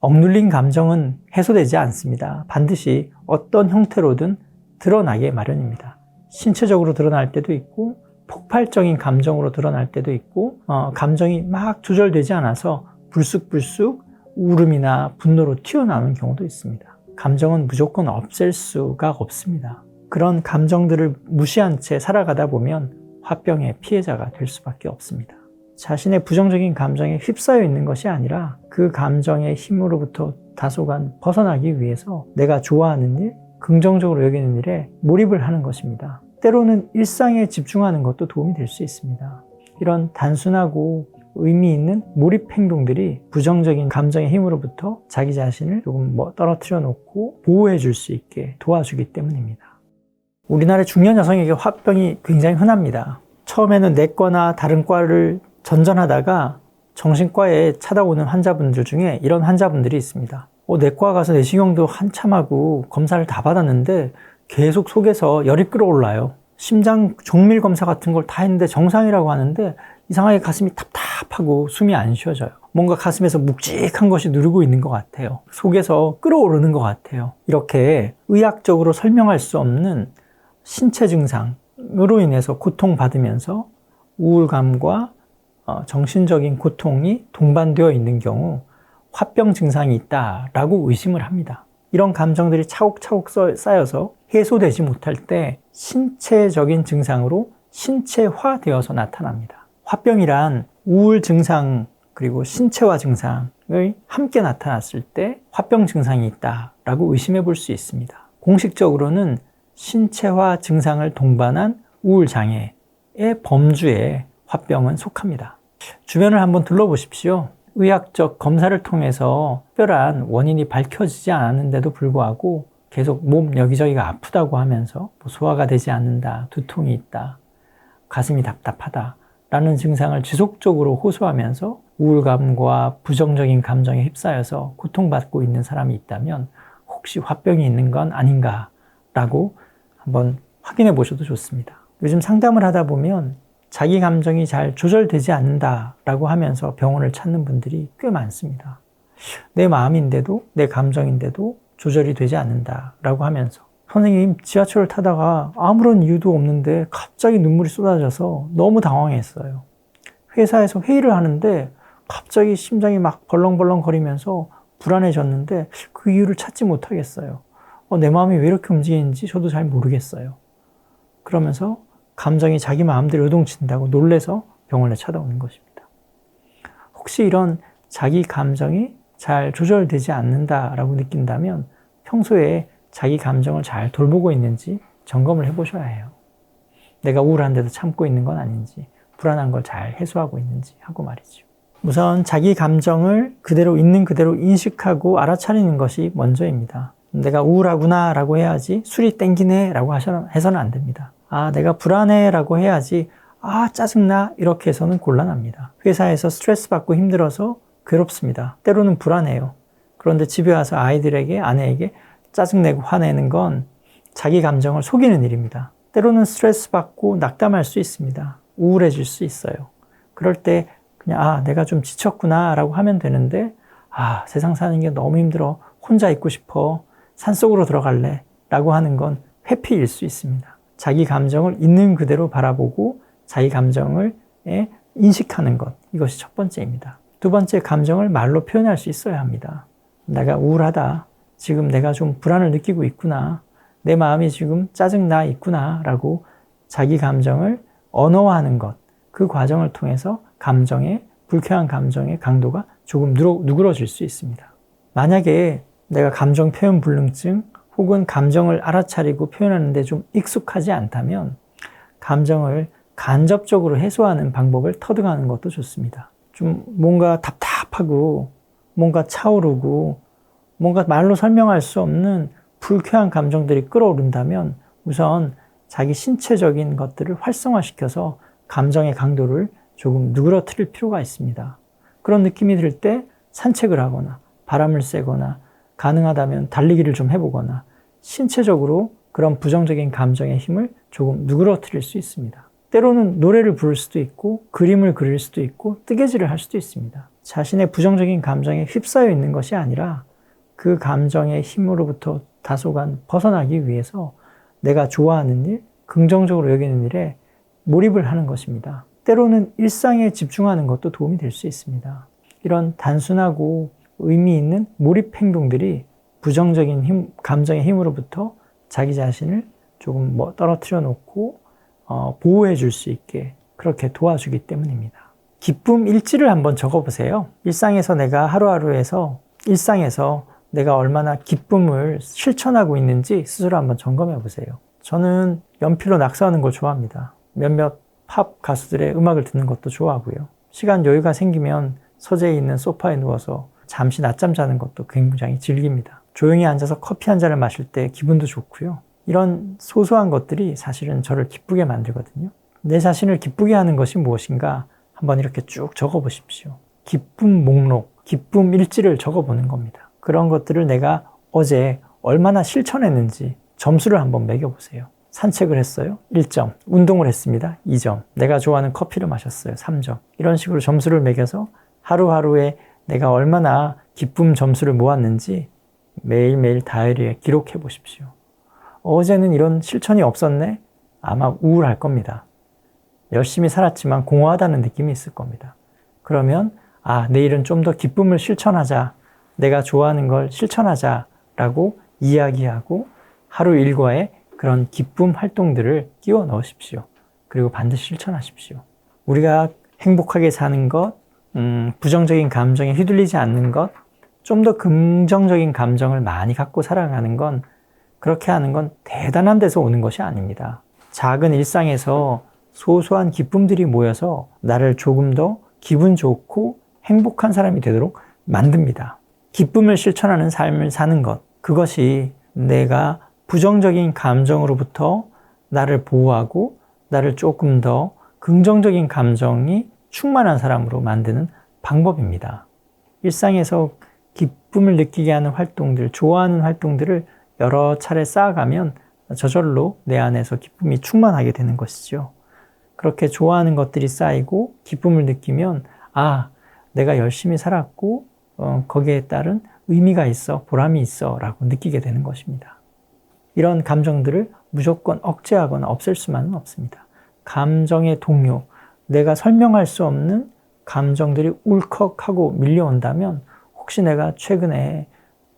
억눌린 감정은 해소되지 않습니다. 반드시 어떤 형태로든 드러나게 마련입니다. 신체적으로 드러날 때도 있고 폭발적인 감정으로 드러날 때도 있고 감정이 막 조절되지 않아서 불쑥불쑥 울음이나 분노로 튀어나오는 경우도 있습니다. 감정은 무조건 없앨 수가 없습니다. 그런 감정들을 무시한 채 살아가다 보면 화병의 피해자가 될 수밖에 없습니다. 자신의 부정적인 감정에 휩싸여 있는 것이 아니라 그 감정의 힘으로부터 다소간 벗어나기 위해서 내가 좋아하는 일, 긍정적으로 여기는 일에 몰입을 하는 것입니다. 때로는 일상에 집중하는 것도 도움이 될 수 있습니다. 이런 단순하고 의미 있는 몰입 행동들이 부정적인 감정의 힘으로부터 자기 자신을 조금 떨어뜨려 놓고 보호해 줄 수 있게 도와주기 때문입니다. 우리나라의 중년 여성에게 화병이 굉장히 흔합니다. 처음에는 내과나 다른 과를 전전하다가 정신과에 찾아오는 환자분들 중에 이런 환자분들이 있습니다. 내과 가서 내시경도 한참 하고 검사를 다 받았는데 계속 속에서 열이 끓어올라요. 심장 정밀 검사 같은 걸 다 했는데 정상이라고 하는데 이상하게 가슴이 답답하고 숨이 안 쉬어져요. 뭔가 가슴에서 묵직한 것이 누르고 있는 것 같아요. 속에서 끓어오르는 것 같아요. 이렇게 의학적으로 설명할 수 없는 신체 증상으로 인해서 고통받으면서 우울감과 정신적인 고통이 동반되어 있는 경우 화병 증상이 있다라고 의심을 합니다. 이런 감정들이 차곡차곡 쌓여서 해소되지 못할 때 신체적인 증상으로 신체화되어서 나타납니다. 화병이란 우울 증상 그리고 신체화 증상을 함께 나타났을 때 화병 증상이 있다라고 의심해 볼 수 있습니다. 공식적으로는 신체화 증상을 동반한 우울 장애의 범주에 화병은 속합니다. 주변을 한번 둘러보십시오. 의학적 검사를 통해서 특별한 원인이 밝혀지지 않았는데도 불구하고 계속 몸 여기저기가 아프다고 하면서 소화가 되지 않는다, 두통이 있다, 가슴이 답답하다 라는 증상을 지속적으로 호소하면서 우울감과 부정적인 감정에 휩싸여서 고통받고 있는 사람이 있다면 혹시 화병이 있는 건 아닌가 라고 한번 확인해 보셔도 좋습니다. 요즘 상담을 하다 보면 자기 감정이 잘 조절되지 않는다라고 하면서 병원을 찾는 분들이 꽤 많습니다. 내 마음인데도 내 감정인데도 조절이 되지 않는다라고 하면서 선생님 지하철을 타다가 아무런 이유도 없는데 갑자기 눈물이 쏟아져서 너무 당황했어요. 회사에서 회의를 하는데 갑자기 심장이 막 벌렁벌렁 거리면서 불안해졌는데 그 이유를 찾지 못하겠어요. 내 마음이 왜 이렇게 움직이는지 저도 잘 모르겠어요. 그러면서 감정이 자기 마음대로 요동친다고 놀래서 병원에 찾아오는 것입니다. 혹시 이런 자기 감정이 잘 조절되지 않는다라고 느낀다면 평소에 자기 감정을 잘 돌보고 있는지 점검을 해보셔야 해요. 내가 우울한데도 참고 있는 건 아닌지, 불안한 걸 잘 해소하고 있는지 하고 말이죠. 우선 자기 감정을 그대로 있는 그대로 인식하고 알아차리는 것이 먼저입니다. 내가 우울하구나 라고 해야지 술이 땡기네 라고 해서는 안 됩니다. 내가 불안해 라고 해야지 짜증나 이렇게 해서는 곤란합니다. 회사에서 스트레스 받고 힘들어서 괴롭습니다. 때로는 불안해요. 그런데 집에 와서 아이들에게 아내에게 짜증내고 화내는 건 자기 감정을 속이는 일입니다. 때로는 스트레스 받고 낙담할 수 있습니다. 우울해질 수 있어요. 그럴 때 그냥 내가 좀 지쳤구나 라고 하면 되는데 세상 사는 게 너무 힘들어 혼자 있고 싶어 산속으로 들어갈래 라고 하는 건 회피일 수 있습니다. 자기 감정을 있는 그대로 바라보고 자기 감정을 인식하는 것, 이것이 첫 번째입니다. 두 번째, 감정을 말로 표현할 수 있어야 합니다. 내가 우울하다, 지금 내가 좀 불안을 느끼고 있구나, 내 마음이 지금 짜증나 있구나 라고 자기 감정을 언어화하는 것, 그 과정을 통해서 불쾌한 감정의 강도가 조금 누그러질 수 있습니다. 만약에 내가 감정 표현 불능증 혹은 감정을 알아차리고 표현하는데 좀 익숙하지 않다면 감정을 간접적으로 해소하는 방법을 터득하는 것도 좋습니다. 좀 뭔가 답답하고 뭔가 차오르고 뭔가 말로 설명할 수 없는 불쾌한 감정들이 끌어오른다면 우선 자기 신체적인 것들을 활성화시켜서 감정의 강도를 조금 누그러뜨릴 필요가 있습니다. 그런 느낌이 들 때 산책을 하거나 바람을 쐬거나 가능하다면 달리기를 좀 해보거나 신체적으로 그런 부정적인 감정의 힘을 조금 누그러뜨릴 수 있습니다. 때로는 노래를 부를 수도 있고 그림을 그릴 수도 있고 뜨개질을 할 수도 있습니다. 자신의 부정적인 감정에 휩싸여 있는 것이 아니라 그 감정의 힘으로부터 다소간 벗어나기 위해서 내가 좋아하는 일, 긍정적으로 여기는 일에 몰입을 하는 것입니다. 때로는 일상에 집중하는 것도 도움이 될 수 있습니다. 이런 단순하고 의미 있는 몰입 행동들이 부정적인 감정의 힘으로부터 자기 자신을 조금 떨어뜨려 놓고 보호해 줄 수 있게 그렇게 도와주기 때문입니다. 기쁨 일지를 한번 적어보세요. 일상에서 내가 얼마나 기쁨을 실천하고 있는지 스스로 한번 점검해 보세요. 저는 연필로 낙서하는 걸 좋아합니다. 몇몇 팝 가수들의 음악을 듣는 것도 좋아하고요. 시간 여유가 생기면 서재에 있는 소파에 누워서 잠시 낮잠 자는 것도 굉장히 즐깁니다. 조용히 앉아서 커피 한 잔을 마실 때 기분도 좋고요. 이런 소소한 것들이 사실은 저를 기쁘게 만들거든요. 내 자신을 기쁘게 하는 것이 무엇인가 한번 이렇게 쭉 적어보십시오. 기쁨 목록, 기쁨 일지를 적어보는 겁니다. 그런 것들을 내가 어제 얼마나 실천했는지 점수를 한번 매겨보세요. 산책을 했어요? 1점. 운동을 했습니다. 2점. 내가 좋아하는 커피를 마셨어요. 3점. 이런 식으로 점수를 매겨서 하루하루에 내가 얼마나 기쁨 점수를 모았는지 매일매일 다이어리에 기록해 보십시오. 어제는 이런 실천이 없었네? 아마 우울할 겁니다. 열심히 살았지만 공허하다는 느낌이 있을 겁니다. 그러면 내일은 좀 더 기쁨을 실천하자. 내가 좋아하는 걸 실천하자라고 이야기하고 하루 일과에 그런 기쁨 활동들을 끼워 넣으십시오. 그리고 반드시 실천하십시오. 우리가 행복하게 사는 것, 부정적인 감정에 휘둘리지 않는 것, 좀 더 긍정적인 감정을 많이 갖고 살아가는 건 그렇게 하는 건 대단한 데서 오는 것이 아닙니다. 작은 일상에서 소소한 기쁨들이 모여서 나를 조금 더 기분 좋고 행복한 사람이 되도록 만듭니다. 기쁨을 실천하는 삶을 사는 것, 그것이 내가 부정적인 감정으로부터 나를 보호하고 나를 조금 더 긍정적인 감정이 충만한 사람으로 만드는 방법입니다. 일상에서 기쁨을 느끼게 하는 활동들, 좋아하는 활동들을 여러 차례 쌓아가면 저절로 내 안에서 기쁨이 충만하게 되는 것이죠. 그렇게 좋아하는 것들이 쌓이고 기쁨을 느끼면 내가 열심히 살았고 거기에 따른 의미가 있어, 보람이 있어 라고 느끼게 되는 것입니다. 이런 감정들을 무조건 억제하거나 없앨 수만은 없습니다. 감정의 동요, 내가 설명할 수 없는 감정들이 울컥하고 밀려온다면 혹시 내가 최근에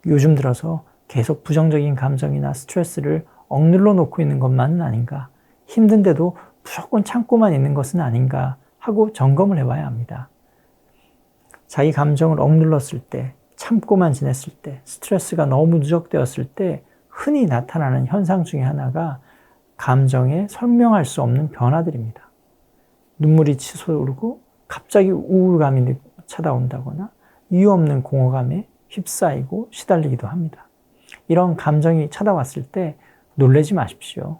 요즘 들어서 계속 부정적인 감정이나 스트레스를 억눌러 놓고 있는 것만은 아닌가, 힘든데도 무조건 참고만 있는 것은 아닌가 하고 점검을 해봐야 합니다. 자기 감정을 억눌렀을 때, 참고만 지냈을 때, 스트레스가 너무 누적되었을 때 흔히 나타나는 현상 중에 하나가 감정에 설명할 수 없는 변화들입니다. 눈물이 치솟고 갑자기 우울감이 찾아온다거나 이유 없는 공허감에 휩싸이고 시달리기도 합니다. 이런 감정이 찾아왔을 때 놀라지 마십시오.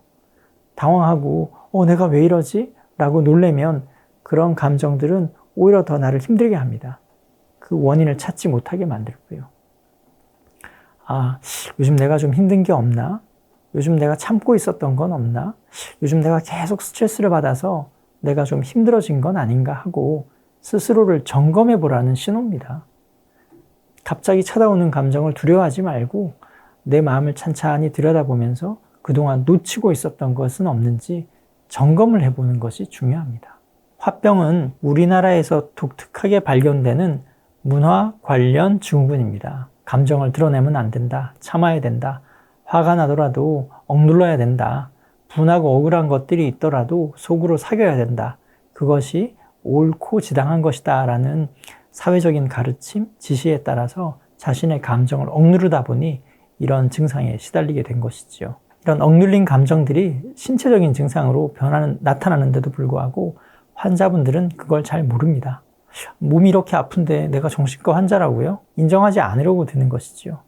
당황하고 내가 왜 이러지? 라고 놀래면 그런 감정들은 오히려 더 나를 힘들게 합니다. 그 원인을 찾지 못하게 만들고요. 요즘 내가 좀 힘든 게 없나? 요즘 내가 참고 있었던 건 없나? 요즘 내가 계속 스트레스를 받아서 내가 좀 힘들어진 건 아닌가 하고 스스로를 점검해 보라는 신호입니다. 갑자기 찾아오는 감정을 두려워하지 말고 내 마음을 찬찬히 들여다보면서 그동안 놓치고 있었던 것은 없는지 점검을 해보는 것이 중요합니다. 화병은 우리나라에서 독특하게 발견되는 문화 관련 증후군입니다. 감정을 드러내면 안 된다. 참아야 된다. 화가 나더라도 억눌러야 된다. 분하고 억울한 것들이 있더라도 속으로 사겨야 된다. 그것이 옳고 지당한 것이다 라는 사회적인 가르침, 지시에 따라서 자신의 감정을 억누르다 보니 이런 증상에 시달리게 된 것이지요. 이런 억눌린 감정들이 신체적인 증상으로 나타나는데도 불구하고 환자분들은 그걸 잘 모릅니다. 몸이 이렇게 아픈데 내가 정신과 환자라고요? 인정하지 않으려고 드는 것이지요.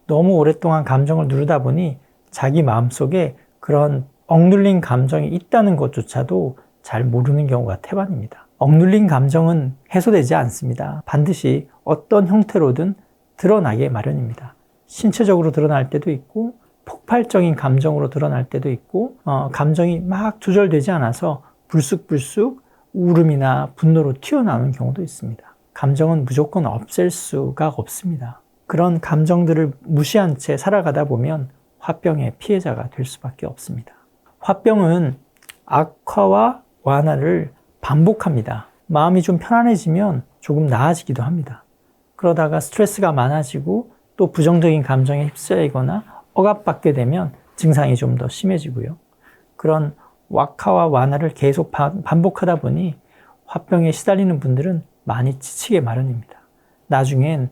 너무 오랫동안 감정을 누르다 보니 자기 마음속에 그런 억눌린 감정이 있다는 것조차도 잘 모르는 경우가 태반입니다. 억눌린 감정은 해소되지 않습니다. 반드시 어떤 형태로든 드러나게 마련입니다. 신체적으로 드러날 때도 있고 폭발적인 감정으로 드러날 때도 있고 감정이 막 조절되지 않아서 불쑥불쑥 울음이나 분노로 튀어나오는 경우도 있습니다. 감정은 무조건 없앨 수가 없습니다. 그런 감정들을 무시한 채 살아가다 보면 화병의 피해자가 될 수밖에 없습니다. 화병은 악화와 완화를 반복합니다. 마음이 좀 편안해지면 조금 나아지기도 합니다. 그러다가 스트레스가 많아지고 또 부정적인 감정에 휩싸이거나 억압받게 되면 증상이 좀 더 심해지고요. 그런 악화와 완화를 계속 반복하다 보니 화병에 시달리는 분들은 많이 지치게 마련입니다. 나중엔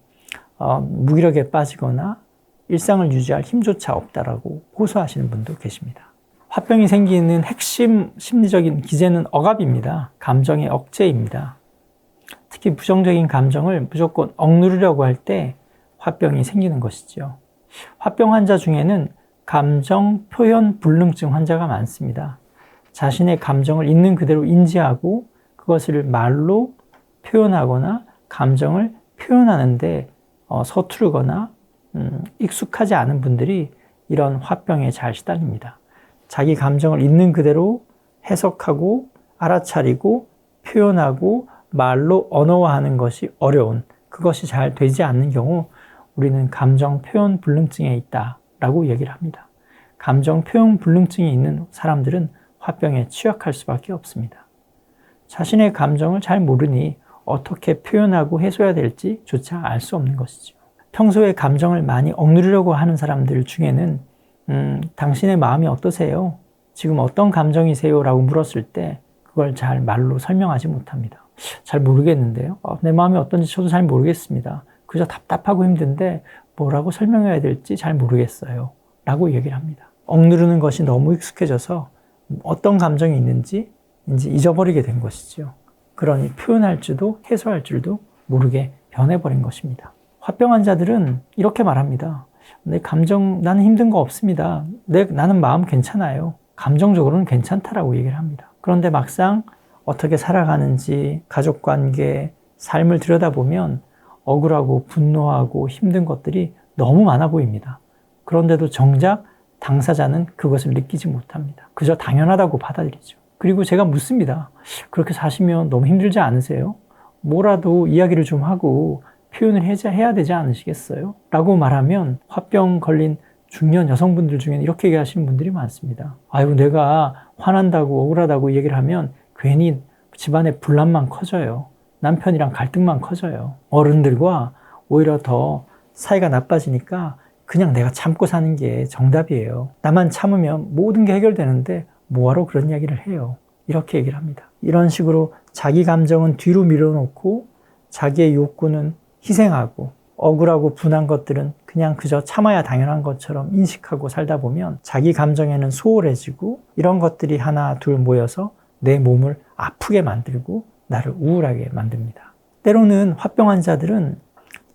무기력에 빠지거나 일상을 유지할 힘조차 없다라고 호소하시는 분도 계십니다. 화병이 생기는 핵심 심리적인 기제는 억압입니다. 감정의 억제입니다. 특히 부정적인 감정을 무조건 억누르려고 할 때 화병이 생기는 것이죠. 화병 환자 중에는 감정 표현 불능증 환자가 많습니다. 자신의 감정을 있는 그대로 인지하고 그것을 말로 표현하거나 감정을 표현하는데 서투르거나 익숙하지 않은 분들이 이런 화병에 잘 시달립니다. 자기 감정을 있는 그대로 해석하고 알아차리고 표현하고 말로 언어화하는 것이 어려운, 그것이 잘 되지 않는 경우 우리는 감정 표현 불능증에 있다라고 얘기를 합니다. 감정 표현 불능증이 있는 사람들은 화병에 취약할 수밖에 없습니다. 자신의 감정을 잘 모르니 어떻게 표현하고 해소해야 될지 조차 알 수 없는 것이죠. 평소에 감정을 많이 억누르려고 하는 사람들 중에는 당신의 마음이 어떠세요? 지금 어떤 감정이세요? 라고 물었을 때 그걸 잘 말로 설명하지 못합니다. 잘 모르겠는데요. 내 마음이 어떤지 저도 잘 모르겠습니다. 그저 답답하고 힘든데 뭐라고 설명해야 될지 잘 모르겠어요. 라고 얘기를 합니다. 억누르는 것이 너무 익숙해져서 어떤 감정이 있는지 이제 잊어버리게 된 것이죠. 그러니 표현할 줄도 해소할 줄도 모르게 변해버린 것입니다. 화병 환자들은 이렇게 말합니다. 내 감정, 나는 힘든 거 없습니다. 나는 마음 괜찮아요. 감정적으로는 괜찮다라고 얘기를 합니다. 그런데 막상 어떻게 살아가는지, 가족관계, 삶을 들여다보면 억울하고 분노하고 힘든 것들이 너무 많아 보입니다. 그런데도 정작 당사자는 그것을 느끼지 못합니다. 그저 당연하다고 받아들이죠. 그리고 제가 묻습니다. 그렇게 사시면 너무 힘들지 않으세요? 뭐라도 이야기를 좀 하고 표현을 해야 되지 않으시겠어요? 라고 말하면 화병 걸린 중년 여성분들 중에는 이렇게 얘기하시는 분들이 많습니다. 아이고, 내가 화난다고 억울하다고 얘기를 하면 괜히 집안의 분란만 커져요. 남편이랑 갈등만 커져요. 어른들과 오히려 더 사이가 나빠지니까 그냥 내가 참고 사는 게 정답이에요. 나만 참으면 모든 게 해결되는데 뭐하러 그런 이야기를 해요. 이렇게 얘기를 합니다. 이런 식으로 자기 감정은 뒤로 밀어놓고 자기의 욕구는 희생하고 억울하고 분한 것들은 그냥 그저 참아야 당연한 것처럼 인식하고 살다 보면 자기 감정에는 소홀해지고 이런 것들이 하나 둘 모여서 내 몸을 아프게 만들고 나를 우울하게 만듭니다. 때로는 화병 환자들은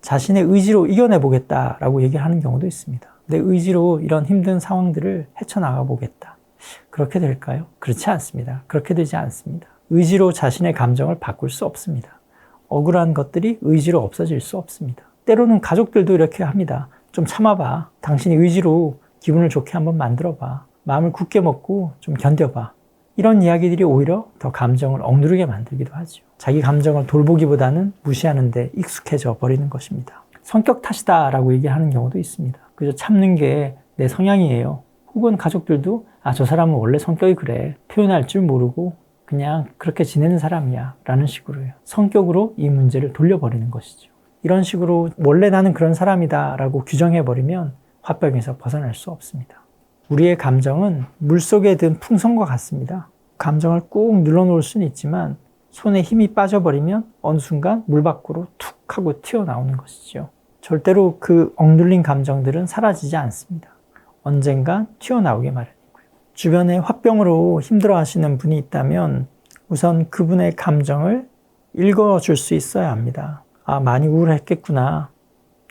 자신의 의지로 이겨내보겠다라고 얘기를 하는 경우도 있습니다. 내 의지로 이런 힘든 상황들을 헤쳐나가 보겠다. 그렇게 될까요? 그렇지 않습니다. 그렇게 되지 않습니다. 의지로 자신의 감정을 바꿀 수 없습니다. 억울한 것들이 의지로 없어질 수 없습니다. 때로는 가족들도 이렇게 합니다. 좀 참아봐. 당신이 의지로 기분을 좋게 한번 만들어봐. 마음을 굳게 먹고 좀 견뎌봐. 이런 이야기들이 오히려 더 감정을 억누르게 만들기도 하죠. 자기 감정을 돌보기보다는 무시하는 데 익숙해져 버리는 것입니다. 성격 탓이다라고 얘기하는 경우도 있습니다. 그저 참는 게 내 성향이에요. 혹은 가족들도 저 사람은 원래 성격이 그래. 표현할 줄 모르고 그냥 그렇게 지내는 사람이야 라는 식으로요. 성격으로 이 문제를 돌려버리는 것이죠. 이런 식으로 원래 나는 그런 사람이다 라고 규정해버리면 화병에서 벗어날 수 없습니다. 우리의 감정은 물속에 든 풍선과 같습니다. 감정을 꾹 눌러놓을 수는 있지만 손에 힘이 빠져버리면 어느 순간 물 밖으로 툭 하고 튀어나오는 것이죠. 절대로 그 억눌린 감정들은 사라지지 않습니다. 언젠간 튀어나오게 마련이고요. 주변에 화병으로 힘들어하시는 분이 있다면 우선 그분의 감정을 읽어줄 수 있어야 합니다. 많이 우울했겠구나.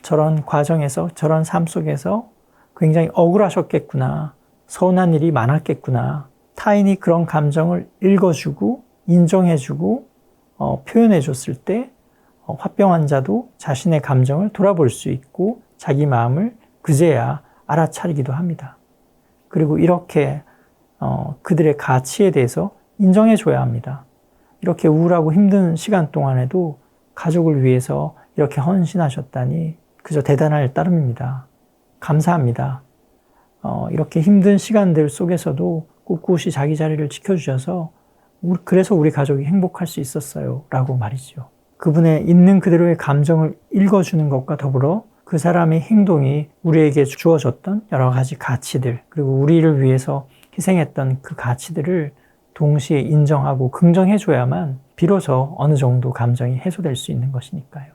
저런 과정에서, 저런 삶 속에서 굉장히 억울하셨겠구나. 서운한 일이 많았겠구나. 타인이 그런 감정을 읽어주고 인정해주고 표현해줬을 때 화병 환자도 자신의 감정을 돌아볼 수 있고 자기 마음을 그제야 알아차리기도 합니다. 그리고 이렇게 그들의 가치에 대해서 인정해줘야 합니다. 이렇게 우울하고 힘든 시간 동안에도 가족을 위해서 이렇게 헌신하셨다니 그저 대단할 따름입니다. 감사합니다. 이렇게 힘든 시간들 속에서도 꿋꿋이 자기 자리를 지켜주셔서 그래서 우리 가족이 행복할 수 있었어요 라고 말이죠. 그분의 있는 그대로의 감정을 읽어주는 것과 더불어 그 사람의 행동이 우리에게 주어졌던 여러 가지 가치들, 그리고 우리를 위해서 희생했던 그 가치들을 동시에 인정하고 긍정해줘야만 비로소 어느 정도 감정이 해소될 수 있는 것이니까요.